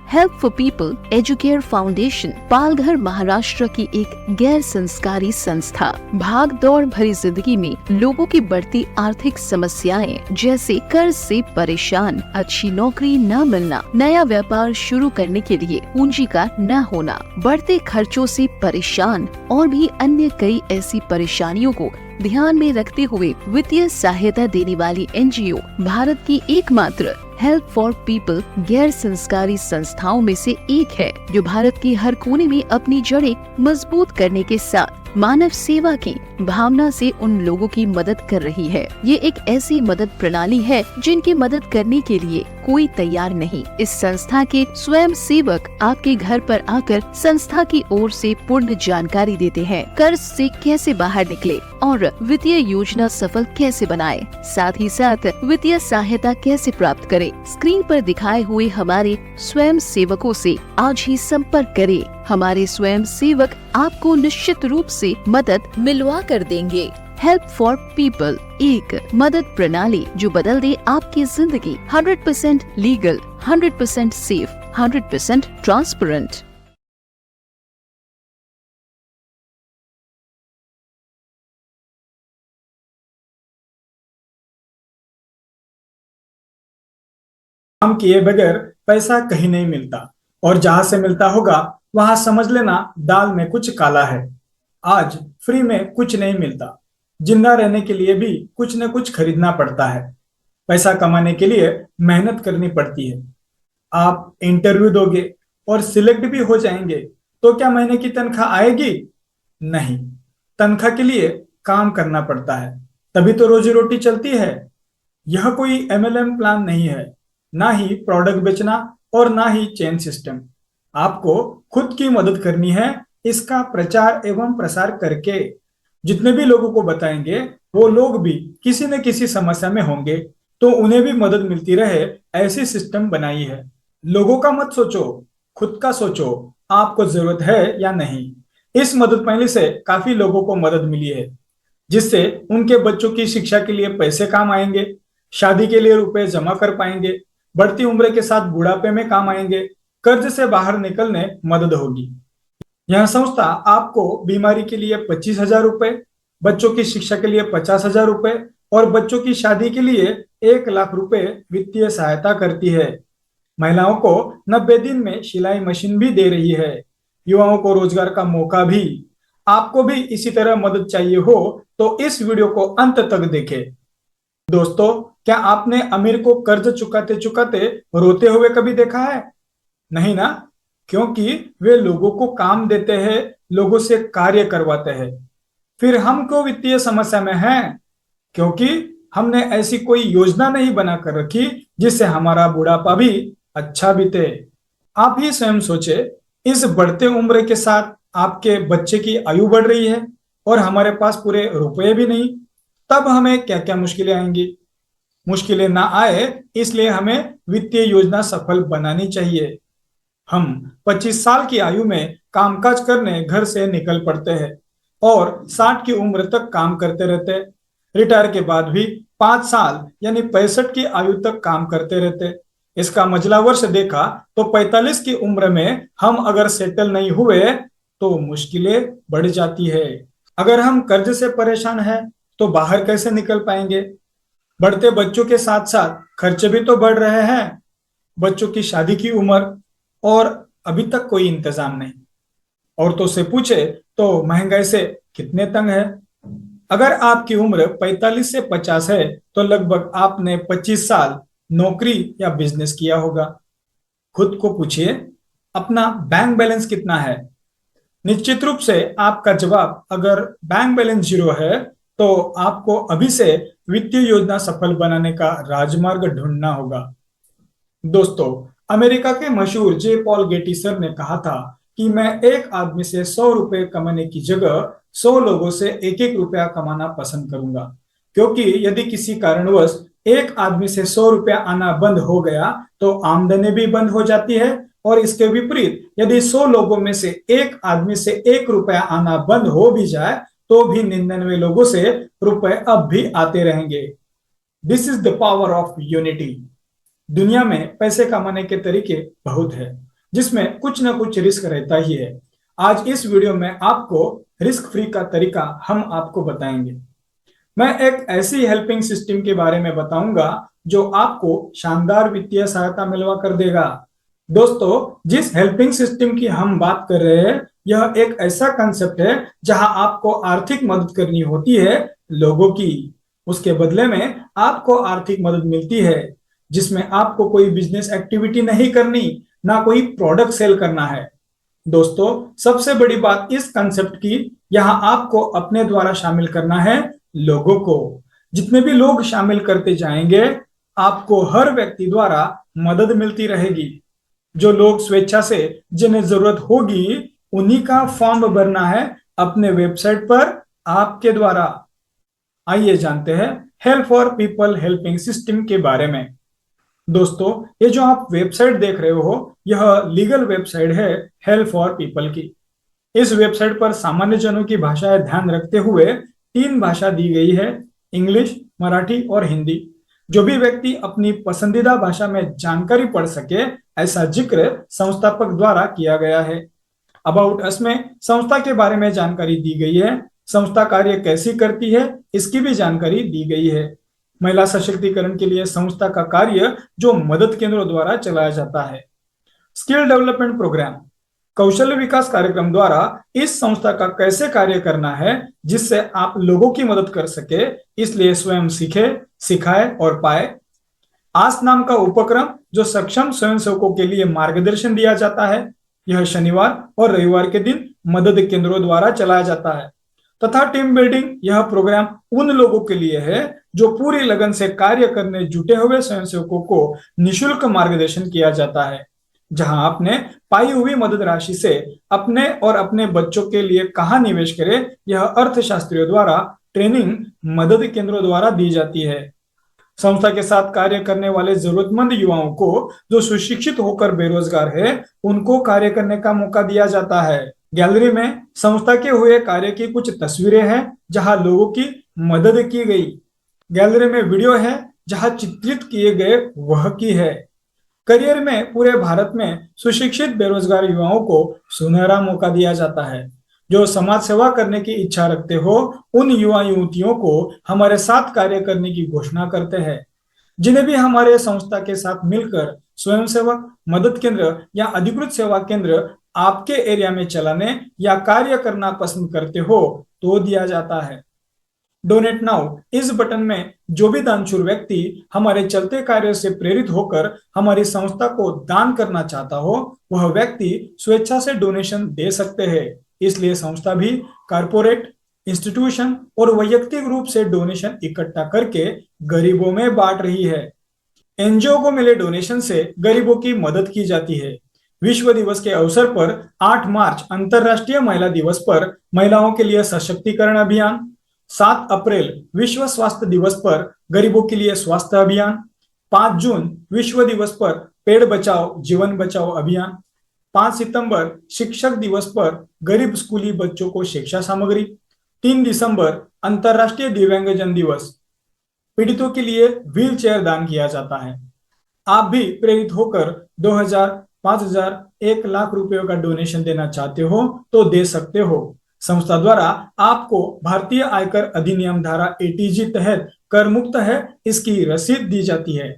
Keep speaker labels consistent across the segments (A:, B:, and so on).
A: Help for people educare foundation Palghar Maharashtra की एक गैर संस्कारी संस्था भाग दौड़ भरी जिंदगी में लोगों की बढ़ती आर्थिक समस्याएं जैसे कर्ज से परेशान, अच्छी नौकरी न मिलना, नया व्यापार शुरू करने के लिए पूंजी का न होना, बढ़ते खर्चों से परेशान और भी अन्य कई ऐसी परेशानियों को ध्यान में रखते हुए वित्तीय सहायता देने वाली एनजीओ भारत की एकमात्र हेल्प फॉर पीपल गैर संस्कारी संस्थाओं में से एक है, जो भारत के हर कोने में अपनी जड़ें मजबूत करने के साथ मानव सेवा की भावना से उन लोगों की मदद कर रही है। ये एक ऐसी मदद प्रणाली है जिनकी मदद करने के लिए कोई तैयार नहीं। इस संस्था के स्वयं सेवक आपके घर पर आकर संस्था की ओर से पूर्ण जानकारी देते हैं, कर्ज से कैसे बाहर निकले और वित्तीय योजना सफल कैसे बनाए, साथ ही साथ वित्तीय सहायता कैसे प्राप्त करें। स्क्रीन पर दिखाए हुए हमारे स्वयं सेवकों से आज ही संपर्क करें। हमारे स्वयं सेवक आपको निश्चित रूप से मदद मिलवा कर देंगे। हेल्प फॉर पीपल, एक मदद प्रणाली जो बदल दे आपकी जिंदगी। 100% लीगल, 100% सेफ, 100% ट्रांसपेरेंट।
B: काम किए बगैर पैसा कहीं नहीं मिलता, और जहां से मिलता होगा वहां समझ लेना दाल में कुछ काला है। आज फ्री में कुछ नहीं मिलता, जिंदा रहने के लिए भी कुछ न कुछ खरीदना पड़ता है। पैसा कमाने के लिए मेहनत करनी पड़ती है। आप इंटरव्यू दोगे और सिलेक्ट भी हो जाएंगे तो क्या महीने की तनख्वाह आएगी? नहीं, तनख्वाह के लिए काम करना पड़ता है, तभी तो रोजी रोटी चलती है। यह कोई एमएलएम प्लान नहीं है, ना ही प्रोडक्ट बेचना और ना ही चेन सिस्टम। आपको खुद की मदद करनी है, इसका प्रचार एवं प्रसार करके। जितने भी लोगों को बताएंगे वो लोग भी किसी न किसी समस्या में होंगे, तो उन्हें भी मदद मिलती रहे, ऐसी सिस्टम बनाई है। लोगों का मत सोचो, खुद का सोचो, आपको जरूरत है या नहीं। इस मदद प्रणाली से काफी लोगों को मदद मिली है, जिससे उनके बच्चों की शिक्षा के लिए पैसे काम आएंगे, शादी के लिए रुपए जमा कर पाएंगे, बढ़ती उम्र के साथ बुढ़ापे में काम आएंगे, कर्ज से बाहर निकलने मदद होगी। यह संस्था आपको बीमारी के लिए 25,000 रुपए, बच्चों की शिक्षा के लिए 50,000 रुपए और बच्चों की शादी के लिए 1 लाख रुपए वित्तीय सहायता करती है। महिलाओं को 90 दिन में सिलाई मशीन भी दे रही है, युवाओं को रोजगार का मौका भी। आपको भी इसी तरह मदद चाहिए हो तो इस वीडियो को अंत तक देखें। दोस्तों, क्या आपने अमीर को कर्ज चुकाते चुकाते रोते हुए कभी देखा है? नहीं ना, क्योंकि वे लोगों को काम देते हैं, लोगों से कार्य करवाते हैं। फिर हम क्यों वित्तीय समस्या में हैं? क्योंकि हमने ऐसी कोई योजना नहीं बनाकर रखी जिससे हमारा बुढ़ापा भी अच्छा बीते। आप ही स्वयं सोचे, इस बढ़ते उम्र के साथ आपके बच्चे की आयु बढ़ रही है और हमारे पास पूरे रुपए भी नहीं, तब हमें क्या क्या मुश्किलें आएंगी। मुश्किलें ना आए इसलिए हमें वित्तीय योजना सफल बनानी चाहिए। हम 25 साल की आयु में कामकाज करने घर से निकल पड़ते हैं और 60 की उम्र तक काम करते रहते हैं। रिटायर के बाद भी 5 साल यानी 65 की आयु तक काम करते रहते। इसका मजला वर्ष देखा तो 45 की उम्र में हम अगर सेटल नहीं हुए तो मुश्किलें बढ़ जाती है। अगर हम कर्ज से परेशान हैं तो बाहर कैसे निकल पाएंगे? बढ़ते बच्चों के साथ साथ खर्चे भी तो बढ़ रहे हैं। बच्चों की शादी की उम्र और अभी तक कोई इंतजाम नहीं। औरतों से पूछे तो महंगाई से कितने तंग है। अगर आपकी उम्र 45 से 50 है तो लगभग आपने 25 साल नौकरी या बिजनेस किया होगा। खुद को पूछिए, अपना बैंक बैलेंस कितना है? निश्चित रूप से आपका जवाब अगर बैंक बैलेंस 0 है तो आपको अभी से वित्तीय योजना सफल बनाने का राजमार्ग ढूंढना होगा। दोस्तों, अमेरिका के मशहूर जे पॉल गेटी सर ने कहा था कि मैं एक आदमी से 100 रुपए कमाने की जगह 100 लोगों से एक एक रुपया कमाना पसंद करूंगा, क्योंकि यदि किसी कारणवश एक आदमी से 100 रुपया आना बंद हो गया तो आमदनी भी बंद हो जाती है, और इसके विपरीत यदि 100 लोगों में से एक आदमी से 1 रुपया आना बंद हो भी जाए तो भी 99 लोगों से रुपए अब भी आते रहेंगे। This is the power of unity. दुनिया में पैसे कमाने के तरीके बहुत है, जिसमें कुछ ना कुछ रिस्क रहता ही है। आज इस वीडियो में आपको रिस्क फ्री का तरीका हम आपको बताएंगे। मैं एक ऐसी हेल्पिंग सिस्टम के बारे में बताऊंगा जो आपको शानदार वित्तीय सहायता मिलवा कर देगा। दोस्तों, जिस हेल्पिंग सिस्टम की हम बात कर रहे हैं, यह एक ऐसा कंसेप्ट है जहां आपको आर्थिक मदद करनी होती है लोगों की। उसके बदले में आपको आर्थिक मदद मिलती है, जिसमें आपको कोई बिजनेस एक्टिविटी नहीं करनी, ना कोई प्रोडक्ट सेल करना है। दोस्तों, सबसे बड़ी बात इस कंसेप्ट की, यहां आपको अपने द्वारा शामिल करना है लोगों को। जितने भी लोग शामिल करते जाएंगे, आपको हर व्यक्ति द्वारा मदद मिलती रहेगी। जो लोग स्वेच्छा से जिन्हें जरूरत होगी, उन्हीं का फॉर्म भरना है अपने वेबसाइट पर आपके द्वारा। आइए जानते हैं help for people helping system के बारे में। दोस्तों, ये जो आप वेबसाइट देख रहे हो, यह लीगल वेबसाइट है हेल्प फॉर पीपल की। इस वेबसाइट पर सामान्य जनों की भाषाएं ध्यान रखते हुए 3 भाषा दी गई है, इंग्लिश, मराठी और हिंदी। जो भी व्यक्ति अपनी पसंदीदा भाषा में जानकारी पढ़ सके, ऐसा जिक्र संस्थापक द्वारा किया गया है। अबाउट अस में संस्था के बारे में जानकारी दी गई है। संस्था कार्य कैसी करती है, इसकी भी जानकारी दी गई है। महिला सशक्तिकरण के लिए संस्था का कार्य जो मदद केंद्रों द्वारा चलाया जाता है। स्किल डेवलपमेंट प्रोग्राम, कौशल विकास कार्यक्रम द्वारा इस संस्था का कैसे कार्य करना है, जिससे आप लोगों की मदद कर सके, इसलिए स्वयं सीखे, सिखाए और पाए। आस नाम का उपक्रम जो सक्षम स्वयंसेवकों के लिए मार्गदर्शन दिया जाता है। यह शनिवार और रविवार के दिन मदद केंद्रों द्वारा चलाया जाता है। तथा टीम बिल्डिंग, यह प्रोग्राम उन लोगों के लिए है जो पूरी लगन से कार्य करने जुटे हुए स्वयंसेवकों को निशुल्क मार्गदर्शन किया जाता है, जहां आपने पाई हुई मदद राशि से अपने और अपने बच्चों के लिए कहां निवेश करें, यह अर्थशास्त्रियों द्वारा ट्रेनिंग मदद केंद्रों द्वारा दी जाती है। संस्था के साथ कार्य करने वाले जरूरतमंद युवाओं को जो सुशिक्षित होकर बेरोजगार है, उनको कार्य करने का मौका दिया जाता है। गैलरी में संस्था के हुए कार्य की कुछ तस्वीरें हैं जहां लोगों की मदद की गई। गैलरी में वीडियो है जहां चित्रित किए गए वह की है। करियर में पूरे भारत में सुशिक्षित बेरोजगार युवाओं को सुनहरा मौका दिया जाता है। जो समाज सेवा करने की इच्छा रखते हो, उन युवा युवतियों को हमारे साथ कार्य करने की घोषणा करते हैं। जिन्हें भी हमारे संस्था के साथ मिलकर स्वयंसेवक, मदद केंद्र या अधिकृत सेवा केंद्र आपके एरिया में चलाने या कार्य करना पसंद करते हो, तो दिया जाता है। डोनेट नाउ, इस बटन में जो भी दानशूर व्यक्ति हमारे चलते कार्य से प्रेरित होकर हमारी संस्था को दान करना चाहता हो, वह व्यक्ति स्वेच्छा से डोनेशन दे सकते हैं। इसलिए संस्था भी कारपोरेट, इंस्टीट्यूशन और वैयक्तिक रूप से डोनेशन इकट्ठा करके गरीबों में बांट रही है। एनजीओ को मिले डोनेशन से गरीबों की मदद की जाती है। विश्व दिवस के अवसर पर 8 मार्च अंतरराष्ट्रीय महिला दिवस पर महिलाओं के लिए सशक्तिकरण अभियान, 7 अप्रैल विश्व स्वास्थ्य दिवस पर गरीबों के लिए स्वास्थ्य अभियान, 5 जून विश्व दिवस पर पेड़ बचाओ जीवन बचाओ अभियान, 5 सितंबर शिक्षक दिवस पर गरीब स्कूली बच्चों को शिक्षा सामग्री, 3 दिसंबर अंतरराष्ट्रीय दिव्यांगजन दिवस, पीड़ितों के लिए व्हील चेयर दान किया जाता है। आप भी प्रेरित होकर 2000, 5000, 1 लाख रुपयों का डोनेशन देना चाहते हो तो दे सकते हो। संस्था द्वारा आपको भारतीय आयकर अधिनियम धारा ATG तहत कर मुक्त है, इसकी रसीद दी जाती है।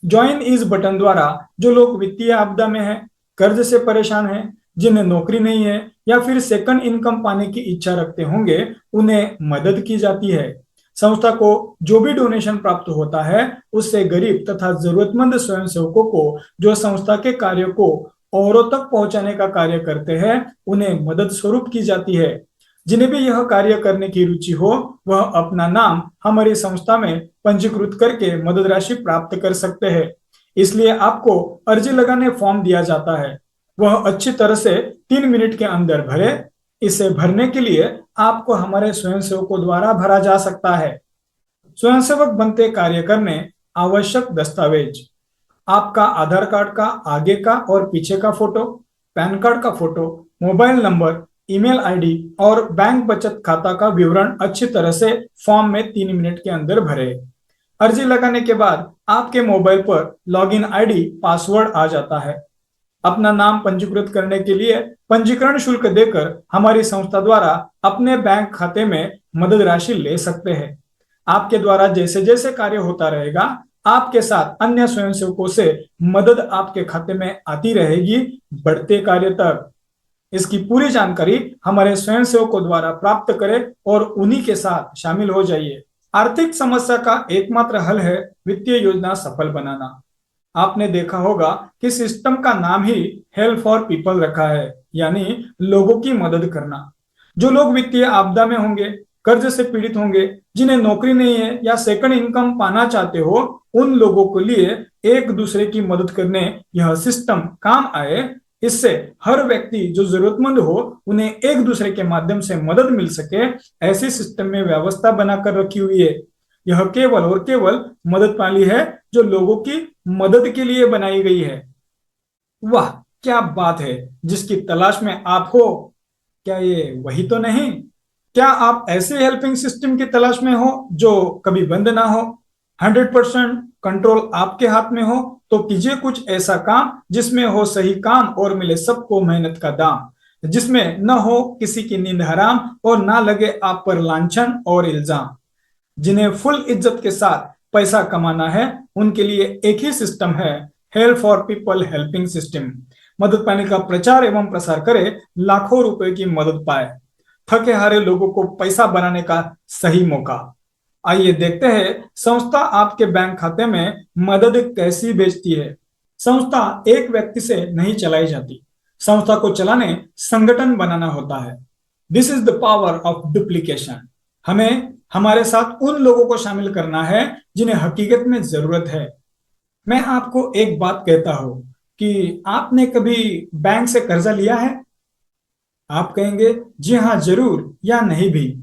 B: ज्वाइन इस बटन द्वारा जो लोग वित्तीय आपदा में हैं, कर्ज से परेशान हैं, जिन्हें नौकरी नहीं है या फिर सेकंड इनकम पाने की इच्छा रखते होंगे, उन्हें मदद की जाती है। संस्था को जो भी डोनेशन प्राप्त होता है, उससे गरीब तथा जरूरतमंद स्वयंसेवकों को जो संस्था के कार्य को औरों तक पहुंचाने का कार्य करते हैं, उन्हें मदद स्वरूप की जाती है। जिन्हें भी यह कार्य करने की रुचि हो, वह अपना नाम हमारी संस्था में पंजीकृत करके मदद राशि प्राप्त कर सकते हैं। इसलिए आपको अर्जी लगाने फॉर्म दिया जाता है, वह अच्छी तरह से 3 मिनट के अंदर भरे। इसे भरने के लिए आपको हमारे स्वयंसेवकों द्वारा भरा जा सकता है। स्वयंसेवक बनते कार्य करने आवश्यक दस्तावेज: आपका आधार कार्ड का आगे का और पीछे का फोटो, पैन कार्ड का photo, mobile number, email ID और बैंक बचत खाता का विवरण अच्छी तरह से फॉर्म में 3 मिनट के अंदर भरे। अर्जी लगाने के बाद आपके मोबाइल पर लॉगिन आईडी, पासवर्ड आ जाता है। अपना नाम पंजीकृत करने के लिए पंजीकरण शुल्क देकर हमारी संस्था द्वारा अपने बैंक खाते में मदद राशि ले सकते हैं। आपके द्वारा जैसे जैसे कार्य होता रहेगा, आपके साथ अन्य स्वयंसेवकों से मदद आपके खाते में आती रहेगी, बढ़ते कार्य तक। इसकी पूरी जानकारी हमारे स्वयंसेवकों द्वारा प्राप्त करें और उन्हीं के साथ शामिल हो जाइए। आर्थिक समस्या का एकमात्र हल है वित्तीय योजना सफल बनाना। आपने देखा होगा कि सिस्टम का नाम ही हेल्प फॉर पीपल रखा है, यानी लोगों की मदद करना। जो लोग वित्तीय आपदा में होंगे, कर्ज से पीड़ित होंगे, जिन्हें नौकरी नहीं है या सेकंड इनकम पाना चाहते हो, उन लोगों के लिए एक दूसरे की मदद करने यह सिस्टम काम आए। इससे हर व्यक्ति जो जरूरतमंद हो उन्हें एक दूसरे के माध्यम से मदद मिल सके, ऐसे सिस्टम में व्यवस्था बनाकर रखी हुई है। यह केवल और केवल मदद प्रणाली है जो लोगों की मदद के लिए बनाई गई है। वाह, क्या बात है! जिसकी तलाश में आप हो, क्या ये वही तो नहीं? क्या आप ऐसे हेल्पिंग सिस्टम की तलाश में हो जो कभी बंद ना हो? 100% कंट्रोल आपके हाथ में हो तो कीजिए कुछ ऐसा काम जिसमें हो सही काम और मिले सबको मेहनत का दाम, जिसमें न हो किसी की नींद हराम और ना लगे आप पर लांछन और इल्जाम। जिन्हें फुल इज्जत के साथ पैसा कमाना है, उनके लिए एक ही सिस्टम है, help for people helping system. मदद पाने का प्रचार एवं प्रसार करे, लाखों रुपए की मदद पाए, थके हारे लोगों को पैसा बनाने का सही मौका। आइए देखते हैं संस्था आपके बैंक खाते में मदद कैसी भेजती है। संस्था एक व्यक्ति से नहीं चलाई जाती। संस्था को चलाने संगठन बनाना होता है। This is the power of duplication. हमें हमारे साथ उन लोगों को शामिल करना है जिन्हें हकीकत में जरूरत है। मैं आपको एक बात कहता हूं कि आपने कभी बैंक से कर्जा लिया है? आप कहेंगे जी हाँ जरूर या नहीं भी।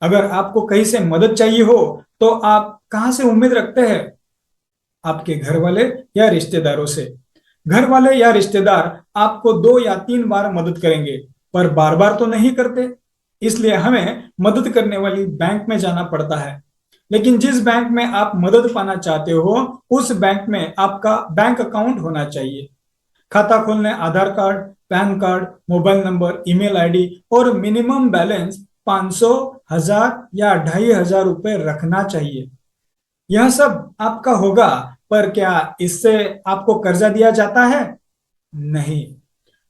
B: अगर आपको कहीं से मदद चाहिए हो तो आप कहां से उम्मीद रखते हैं? आपके घर वाले या रिश्तेदारों से। घर वाले या रिश्तेदार आपको 2 या 3 बार मदद करेंगे, पर बार बार तो नहीं करते। इसलिए हमें मदद करने वाली बैंक में जाना पड़ता है। लेकिन जिस बैंक में आप मदद पाना चाहते हो, उस बैंक में आपका बैंक अकाउंट होना चाहिए। खाता खोलने Aadhaar card, PAN card, mobile number, email ID और मिनिमम बैलेंस 500, 1000 या 2500 रुपए रखना चाहिए। यह सब आपका होगा, पर क्या इससे आपको कर्जा दिया जाता है? नहीं।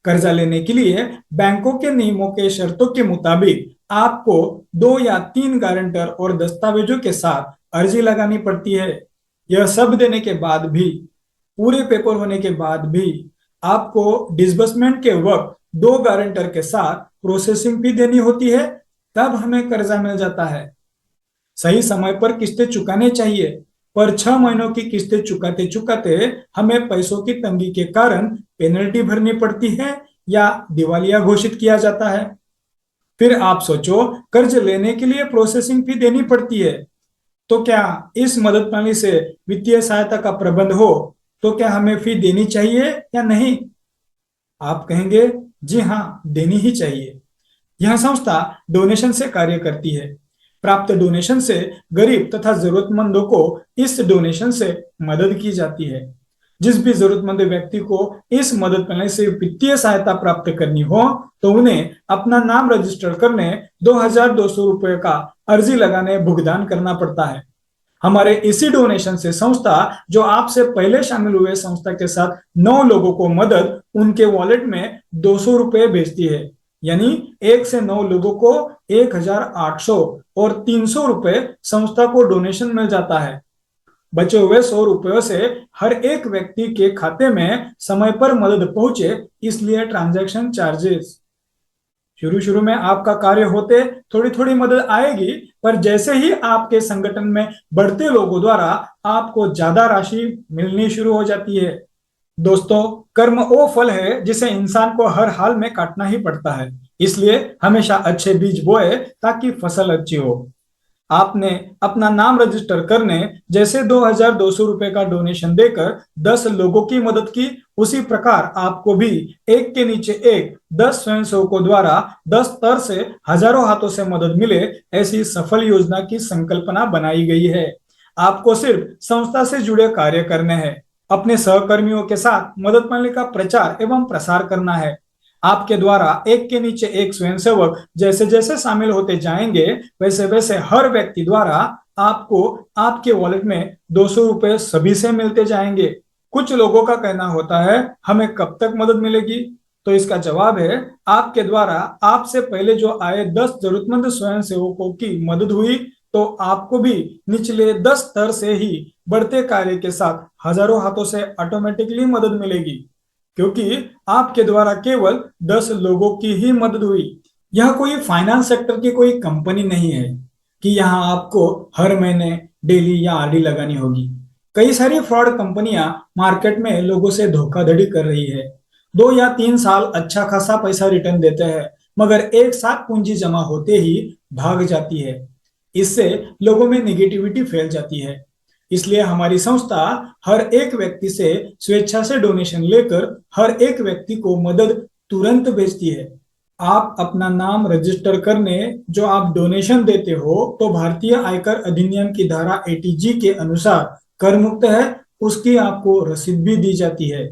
B: कर्जा लेने के लिए बैंकों के नियमों के शर्तों के मुताबिक आपको 2 या 3 गारंटर और दस्तावेजों के साथ अर्जी लगानी पड़ती है। यह सब देने के बाद भी, पूरे पेपर होने के बाद भी आपको डिसबर्समेंट के वक्त 2 गारंटर के साथ प्रोसेसिंग फी देनी होती है, तब हमें कर्जा मिल जाता है। सही समय पर किस्तें चुकाने चाहिए, पर 6 महीनों की किस्तें चुकाते चुकाते हमें पैसों की तंगी के कारण पेनल्टी भरनी पड़ती है या दिवालिया घोषित किया जाता है। फिर आप सोचो, कर्ज लेने के लिए प्रोसेसिंग फी देनी पड़ती है, तो क्या इस मदद प्रणाली से वित्तीय सहायता का प्रबंध हो तो क्या हमें फी देनी चाहिए या नहीं? आप कहेंगे जी हाँ, देनी ही चाहिए। यह संस्था डोनेशन से कार्य करती है। प्राप्त डोनेशन से गरीब तथा जरूरतमंदों को इस डोनेशन से मदद की जाती है। जिस भी जरूरतमंद व्यक्ति को इस मदद प्रणाली से वित्तीय सहायता प्राप्त करनी हो तो उन्हें अपना नाम रजिस्टर करने 2200 रुपए का अर्जी लगाने भुगतान करना पड़ता है। हमारे इसी डोनेशन से संस्था जो आपसे पहले शामिल हुए संस्था के साथ 9 लोगों को मदद उनके वॉलेट में 200 रुपए भेजती है। यानी 1 से 9 लोगों को 1800 और 300 रुपए संस्था को डोनेशन मिल जाता है। बचे हुए 100 रुपयों से हर एक व्यक्ति के खाते में समय पर मदद पहुंचे, इसलिए ट्रांजैक्शन चार्जेस। शुरू में आपका कार्य होते थोड़ी थोड़ी मदद आएगी, पर जैसे ही आपके संगठन में बढ़ते लोगों द्वारा आपको ज्यादा राशि मिलनी शुरू हो जाती है। दोस्तों, कर्म वो फल है जिसे इंसान को हर हाल में काटना ही पड़ता है। इसलिए हमेशा अच्छे बीज बोए ताकि फसल अच्छी हो। आपने अपना नाम रजिस्टर करने जैसे 2200 रुपए का डोनेशन देकर 10 लोगों की मदद की, उसी प्रकार आपको भी एक के नीचे एक 10 स्वयंसेवकों द्वारा 10 स्तर से हजारों हाथों से मदद मिले, ऐसी सफल योजना की संकल्पना बनाई गई है। आपको सिर्फ संस्था से जुड़े कार्य करने हैं। अपने सहकर्मियों के साथ मदद पाने का प्रचार एवं प्रसार करना है। आपके द्वारा एक के नीचे एक स्वयंसेवक जैसे जैसे शामिल होते जाएंगे, वैसे वैसे हर व्यक्ति द्वारा आपको आपके वॉलेट में 200 रुपए सभी से मिलते जाएंगे। कुछ लोगों का कहना होता है, हमें कब तक मदद मिलेगी? तो इसका जवाब है, आपके द्वारा आपसे पहले जो आए 10 जरूरतमंद स्वयंसेवकों की मदद हुई, तो आपको भी निचले 10 स्तर से ही बढ़ते कार्य के साथ हजारों हाथों से ऑटोमेटिकली मदद मिलेगी, क्योंकि आपके द्वारा केवल 10 लोगों की ही मदद हुई। यह कोई फाइनेंस सेक्टर की कोई कंपनी नहीं है कि यहाँ आपको हर महीने डेली या आरडी लगानी होगी। कई सारी फ्रॉड कंपनियां मार्केट में लोगों से धोखाधड़ी कर रही है। 2 या 3 साल अच्छा खासा पैसा रिटर्न देते हैं, मगर एक साथ पूंजी जमा होते ही भाग जाती है। इससे लोगों में निगेटिविटी फैल जाती है। इसलिए हमारी संस्था हर एक व्यक्ति से स्वेच्छा से डोनेशन लेकर हर एक व्यक्ति को मदद तुरंत भेजती है। आप अपना नाम रजिस्टर करने जो आप डोनेशन देते हो, तो भारतीय आयकर अधिनियम की धारा 80G के अनुसार कर मुक्त है, उसकी आपको रसीद भी दी जाती है।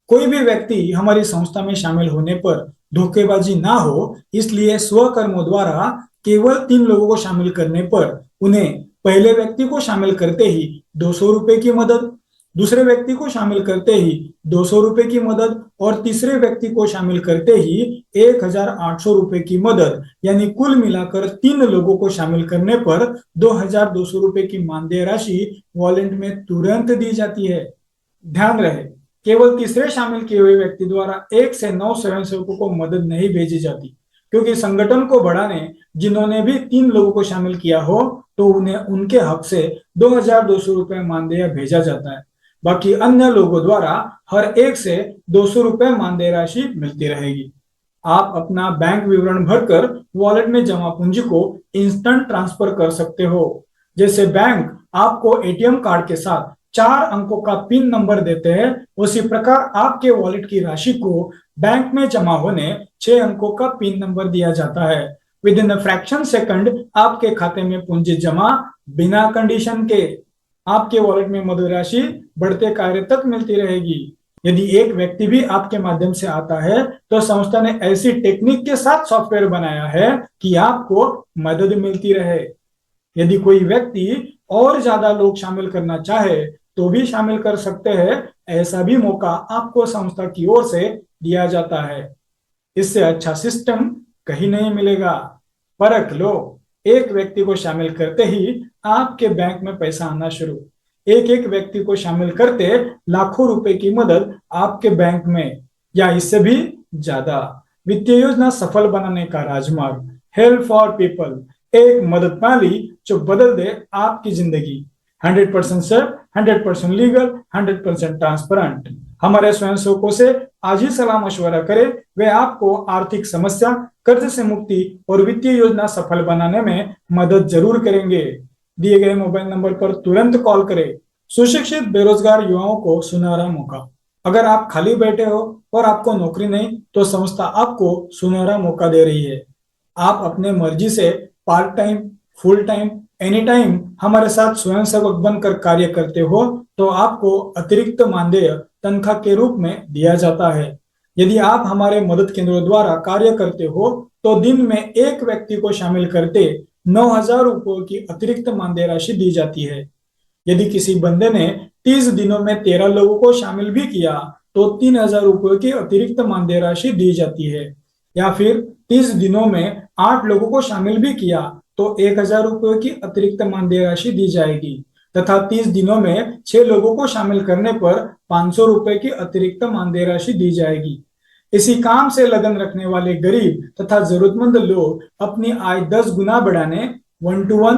B: कोई भी व्यक्ति हमारी संस्था में शामिल होने पर धोखेबाजी ना हो, इसलिए स्वकर्मों द्वारा केवल 3 लोगों को शामिल करने पर उन्हें पहले व्यक्ति को शामिल करते ही 200 रुपए की मदद, दूसरे व्यक्ति को शामिल करते ही 200 रुपए की मदद और तीसरे व्यक्ति को शामिल करते ही 1,800 रुपए की मदद, यानी कुल मिलाकर 3 लोगों को शामिल करने पर 2,200 रुपए की मानदेय राशि वॉलेट में तुरंत दी जाती है। ध्यान रहे, केवल तीसरे शामिल किए हुए व्यक्ति द्वारा 1 से 9 स्वयंसेवकों को मदद नहीं भेजी जाती, क्योंकि संगठन को बढ़ाने जिन्होंने भी 3 लोगों को शामिल किया हो, तो उन्हें उनके हक से 2,200 रुपए मानदेय भेजा जाता है। बाकी अन्य लोगों द्वारा हर एक से 200 रुपए मानदेय राशि मिलती रहेगी। आप अपना बैंक विवरण भरकर वॉलेट में जमा पूंजी को इंस्टेंट ट्रांसफर कर सकते हो। जैसे बैंक आपको एटीएम कार्ड के साथ 4 अंकों का पिन नंबर देते हैं, उसी प्रकार आपके वॉलेट की राशि को बैंक में जमा होने 6 अंकों का पिन नंबर दिया जाता है। विद इन फ्रैक्शन सेकंड आपके खाते में पूंजी जमा, बिना कंडीशन के। आपके वॉलेट में मदद राशि बढ़ते कार्य तक मिलती रहेगी। यदि एक व्यक्ति भी आपके माध्यम से आता है, तो संस्था ने ऐसी टेक्निक के साथ सॉफ्टवेयर बनाया है कि आपको मदद मिलती रहे। यदि कोई व्यक्ति और ज्यादा लोग शामिल करना चाहे, तो भी शामिल कर सकते हैं। ऐसा भी मौका आपको संस्था की ओर से दिया जाता है। इससे अच्छा सिस्टम कहीं नहीं मिलेगा। परख लो, एक व्यक्ति को शामिल करते ही आपके बैंक में पैसा आना शुरू। एक एक व्यक्ति को शामिल करते लाखों रुपए की मदद आपके बैंक में, या इससे भी ज्यादा। वित्तीय योजना सफल बनाने का राजमार्ग, हेल्प फॉर पीपल, एक मदद प्रणाली जो बदल दे आपकी जिंदगी। 100% सेफ, 100% लीगल, 100% ट्रांसपेरेंट। हमारे स्वयंसेवकों से आज ही सलाह मशवरा करें। वे आपको आर्थिक समस्या, कर्ज से मुक्ति और वित्तीय योजना सफल बनाने में मदद जरूर करेंगे। दिए गए मोबाइल नंबर पर तुरंत कॉल करें। सुशिक्षित बेरोजगार युवाओं को सुनहरा मौका। अगर आप खाली बैठे हो और आपको नौकरी नहीं, तो संस्था आपको सुनहरा मौका दे रही है। आप अपने मर्जी से part time, full time, any time हमारे साथ स्वयंसेवक बनकर कार्य करते हो, तो आपको अतिरिक्त मानदेय तनख्वाह के रूप में दिया जाता है। यदि आप हमारे मदद केंद्रों द्वारा कार्य करते हो, तो दिन में एक व्यक्ति को शामिल करते 9,000 रुपये की अतिरिक्त मानदेय राशि दी जाती है। यदि किसी बंदे ने 30 दिनों में 13 लोगों को शामिल भी किया, तो 3,000 रुपये की अतिरिक्त मानदेय राशि दी जाती है। या फिर 30 दिनों में 8 लोगों को शामिल भी किया, तो 1,000 रुपये की अतिरिक्त मानदेय राशि दी जाएगी। तथा 30 दिनों में 6 लोगों को शामिल करने पर 500 रुपए की अतिरिक्त मानदेय राशि दी जाएगी। इसी काम से लगन रखने वाले गरीब तथा जरूरतमंद लोग अपनी आय 10 गुना बढ़ाने 1-to-1,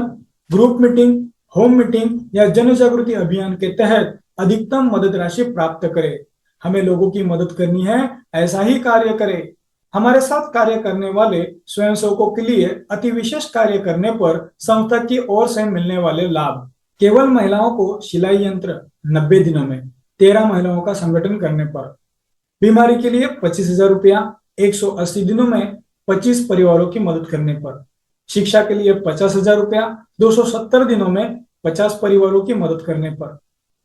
B: group meeting, home meeting या जन जागृति अभियान के तहत अधिकतम मदद राशि प्राप्त करें। हमें लोगों की मदद करनी है, ऐसा ही कार्य करें। हमारे साथ कार्य करने वाले स्वयंसेवकों के लिए अति विशेष कार्य करने पर संस्था की ओर से मिलने वाले लाभ। केवल महिलाओं को सिलाई यंत्र 90 दिनों में 13 महिलाओं का संगठन करने पर, बीमारी के लिए 25,000 रुपया 180 दिनों में 25 परिवारों की मदद करने पर, शिक्षा के लिए 50,000 रुपया 270 दिनों में 50 परिवारों की मदद करने पर,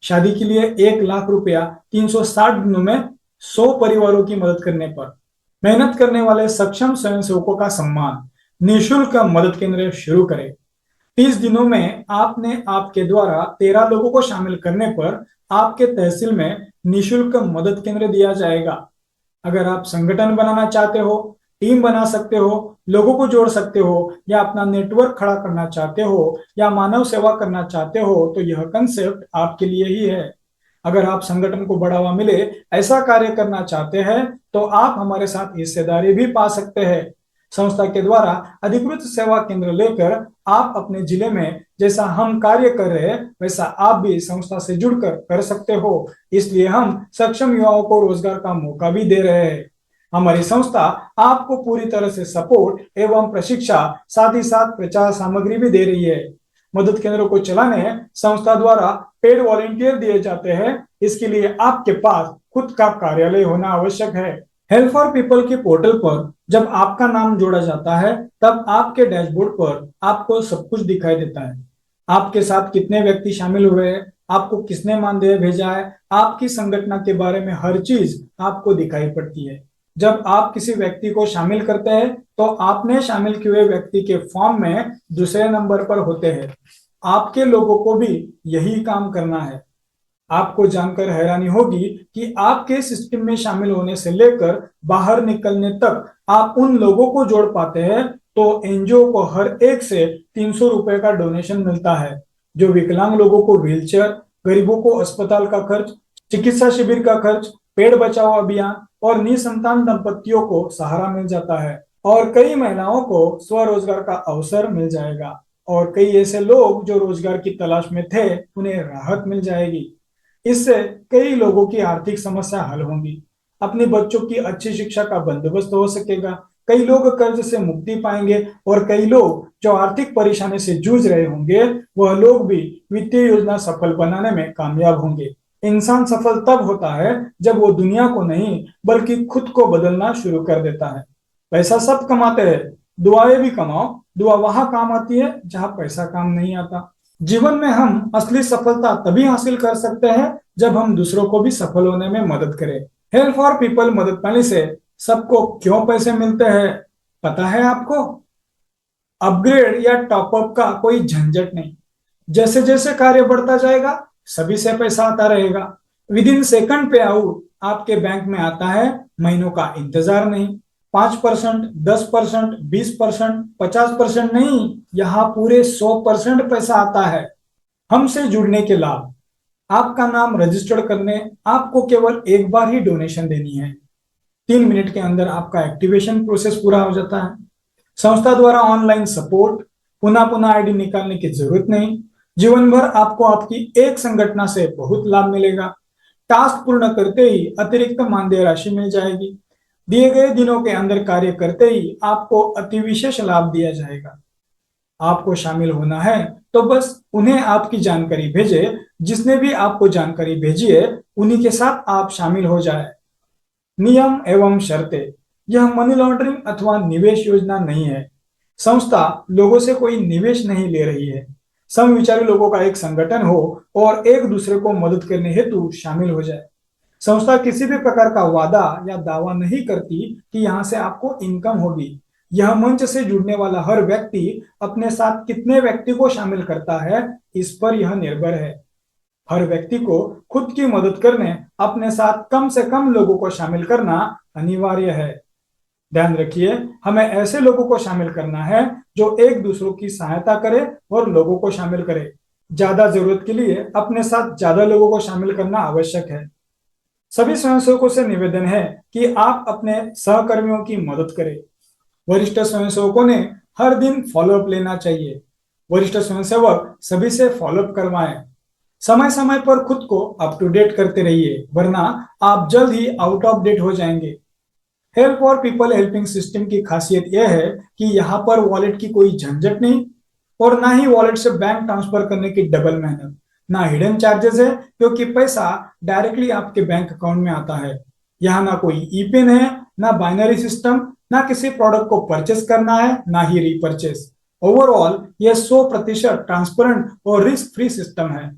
B: शादी के लिए 1 लाख रुपया 360 दिनों में 100 परिवारों की मदद करने पर। मेहनत करने वाले सक्षम स्वयंसेवकों का सम्मान, निःशुल्क मदद केंद्र शुरू करें। 30 दिनों में आपने आपके द्वारा 13 लोगों को शामिल करने पर आपके तहसील में निःशुल्क मदद केंद्र दिया जाएगा। अगर आप संगठन बनाना चाहते हो, टीम बना सकते हो, लोगों को जोड़ सकते हो, या अपना नेटवर्क खड़ा करना चाहते हो, या मानव सेवा करना चाहते हो, तो यह कंसेप्ट आपके लिए ही है। अगर आप संगठन को बढ़ावा मिले ऐसा कार्य करना चाहते हैं तो आप हमारे साथ हिस्सेदारी भी पा सकते हैं। संस्था के द्वारा अधिकृत सेवा केंद्र लेकर आप अपने जिले में जैसा हम कार्य कर रहे हैं वैसा आप भी संस्था से जुड़कर कर सकते हो। इसलिए हम सक्षम युवाओं को रोजगार का मौका भी दे रहे हैं। हमारी संस्था आपको पूरी तरह से सपोर्ट एवं प्रशिक्षा, साथ ही साथ प्रचार सामग्री भी दे रही है। मदद केंद्रों को चलाने संस्था द्वारा पेड वॉलेंटियर दिए जाते हैं। इसके लिए आपके पास खुद का कार्यालय होना आवश्यक है। हेल्प फॉर पीपल के पोर्टल पर जब आपका नाम जोड़ा जाता है तब आपके डैशबोर्ड पर आपको सब कुछ दिखाई देता है। आपके साथ कितने व्यक्ति शामिल हुए हैं, आपको किसने मानदेय भेजा है, आपकी संगठन के बारे में हर चीज आपको दिखाई पड़ती है। जब आप किसी व्यक्ति को शामिल करते हैं तो आपने शामिल किए हुए व्यक्ति के फॉर्म में दूसरे नंबर पर होते हैं। आपके लोगों को भी यही काम करना है। आपको जानकर हैरानी होगी कि आपके सिस्टम में शामिल होने से लेकर बाहर निकलने तक आप उन लोगों को जोड़ पाते हैं तो एनजीओ को हर एक से 300 रुपए का डोनेशन मिलता है, जो विकलांग लोगों को व्हीलचेयर, गरीबों को अस्पताल का खर्च, चिकित्सा शिविर का खर्च, पेड़ बचाओ अभियान और निसंतान दंपतियों को सहारा मिल जाता है। और कई महिलाओं को स्वरोजगार का अवसर मिल जाएगा और कई ऐसे लोग जो रोजगार की तलाश में थे उन्हें राहत मिल जाएगी। इससे कई लोगों की आर्थिक समस्या हल होंगी, अपने बच्चों की अच्छी शिक्षा का बंदोबस्त हो सकेगा, कई लोग कर्ज से मुक्ति पाएंगे और कई लोग जो आर्थिक परेशानी से जूझ रहे होंगे वह लोग भी वित्तीय योजना सफल बनाने में कामयाब होंगे। इंसान सफल तब होता है जब वो दुनिया को नहीं बल्कि खुद को बदलना शुरू कर देता है। पैसा सब कमाते हैं, दुआएं भी कमाओ। दुआ वहां काम आती है जहां पैसा काम नहीं आता। जीवन में हम असली सफलता तभी हासिल कर सकते हैं जब हम दूसरों को भी सफल होने में मदद करें। हेल्प फॉर पीपल मदद पाने से सबको क्यों पैसे मिलते हैं पता है आपको? अपग्रेड या टॉपअप का कोई झंझट नहीं। जैसे जैसे कार्य बढ़ता जाएगा सभी से पैसा आता रहेगा। विद इन सेकंड पे आउट आपके बैंक में आता है, महीनों का इंतजार नहीं। 5%, 10%, 20%, 50% नहीं, यहाँ पूरे 100% पैसा आता है। हमसे जुड़ने के लाभ, आपका नाम रजिस्टर्ड करने आपको केवल एक बार ही डोनेशन देनी है। 3 मिनट के अंदर आपका एक्टिवेशन प्रोसेस पूरा हो जाता है। संस्था द्वारा ऑनलाइन सपोर्ट, पुनः पुनः आईडी निकालने की जरूरत नहीं। जीवन भर आपको आपकी एक संगठन से बहुत लाभ मिलेगा। टास्क पूर्ण करते ही अतिरिक्त मानदेय राशि मिल जाएगी। दिए गए दिनों के अंदर कार्य करते ही आपको अति विशेष लाभ दिया जाएगा। आपको शामिल होना है तो बस उन्हें आपकी जानकारी भेजे। जिसने भी आपको जानकारी भेजी है उन्हीं के साथ आप शामिल हो जाए। नियम एवं शर्तें, यह मनी लॉन्ड्रिंग अथवा निवेश योजना नहीं है। संस्था लोगों से कोई निवेश नहीं ले रही है। समविचारी लोगों का एक संगठन हो और एक दूसरे को मदद करने हेतु शामिल हो जाए। संस्था किसी भी प्रकार का वादा या दावा नहीं करती कि यहाँ से आपको इनकम होगी। यह मंच से जुड़ने वाला हर व्यक्ति अपने साथ कितने व्यक्ति को शामिल करता है इस पर यह निर्भर है। हर व्यक्ति को खुद की मदद करने अपने साथ कम से कम लोगों को शामिल करना अनिवार्य है। ध्यान रखिए, हमें ऐसे लोगों को शामिल करना है जो एक दूसरों की सहायता करे और लोगों को शामिल करे। ज्यादा जरूरत के लिए अपने साथ ज्यादा लोगों को शामिल करना आवश्यक है। सभी स्वयंसेवकों से निवेदन है कि आप अपने सहकर्मियों की मदद करें। वरिष्ठ स्वयंसेवकों ने हर दिन फॉलोअप लेना चाहिए। वरिष्ठ स्वयंसेवक सभी से फॉलोअप करवाएं। समय समय पर खुद को अप टू डेट करते रहिए, वरना आप जल्द ही आउट ऑफ डेट हो जाएंगे। Help for people helping system की खासियत यह है कि यहाँ पर वॉलेट की कोई झंझट नहीं और ना ही वॉलेट से बैंक ट्रांसफर करने की डबल मेहनत, ना हिडन चार्जेस है क्योंकि पैसा डायरेक्टली आपके बैंक अकाउंट में आता है। यहाँ ना कोई ई पिन है, ना बाइनरी सिस्टम, ना किसी प्रोडक्ट को परचेस करना है, ना ही रीपरचेस। ओवरऑल यह 100% ट्रांसपेरेंट और रिस्क फ्री सिस्टम है।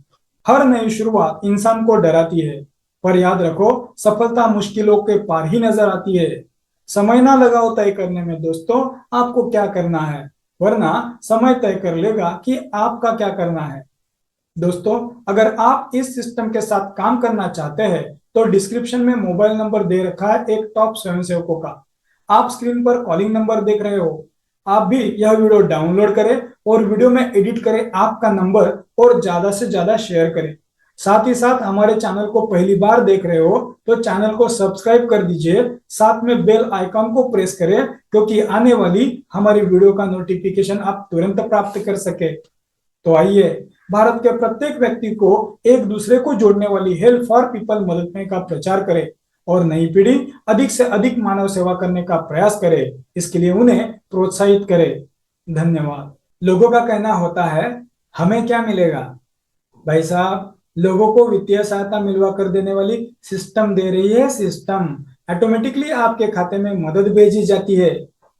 B: हर नई शुरुआत इंसान को डराती है, पर याद रखो, सफलता मुश्किलों के पार ही नजर आती है। समय ना लगाओ तय करने में दोस्तों, आपको क्या करना है, वरना समय तय कर लेगा कि आपका क्या करना है। दोस्तों, अगर आप इस सिस्टम के साथ काम करना चाहते हैं तो डिस्क्रिप्शन में मोबाइल नंबर दे रखा है एक टॉप स्वयंसेवकों का। आप स्क्रीन पर कॉलिंग नंबर देख रहे हो। आप भी यह वीडियो डाउनलोड करें और वीडियो में एडिट करें आपका नंबर और ज्यादा से ज्यादा शेयर करें। साथ ही साथ हमारे चैनल को पहली बार देख रहे हो तो चैनल को सब्सक्राइब कर दीजिए, साथ में बेल आइकॉन को प्रेस करें, क्योंकि आने वाली हमारी वीडियो का नोटिफिकेशन आप तुरंत प्राप्त कर सके। तो आइए, भारत के प्रत्येक व्यक्ति को एक दूसरे को जोड़ने वाली हेल्प फॉर पीपल मदद का प्रचार करें और नई पीढ़ी अधिक से अधिक मानव सेवा करने का प्रयास करे। इसके लिए उन्हें प्रोत्साहित करें। धन्यवाद। लोगों का कहना होता है, हमें क्या मिलेगा? भाई साहब, लोगों को वित्तीय सहायता मिलवा कर देने वाली सिस्टम दे रही है। सिस्टम ऑटोमेटिकली आपके खाते में मदद भेजी जाती है।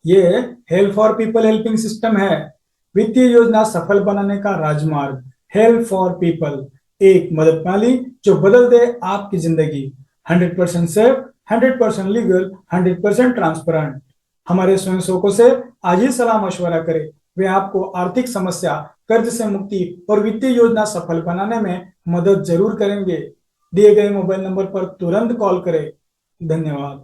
B: ये help for people helping system है, वित्तीय योजना सफल बनाने का राजमार्ग। हेल्प फॉर पीपल, एक मदद प्रणाली जो बदल दे आपकी जिंदगी। 100% सेफ, 100% लीगल, 100% ट्रांसपेरेंट। हमारे स्वयंसेवकों से आज ही सलाह मशवरा करें। वे आपको आर्थिक समस्या, कर्ज से मुक्ति और वित्तीय योजना सफल बनाने में मदद जरूर करेंगे। दिए गए मोबाइल नंबर पर तुरंत कॉल करें। धन्यवाद।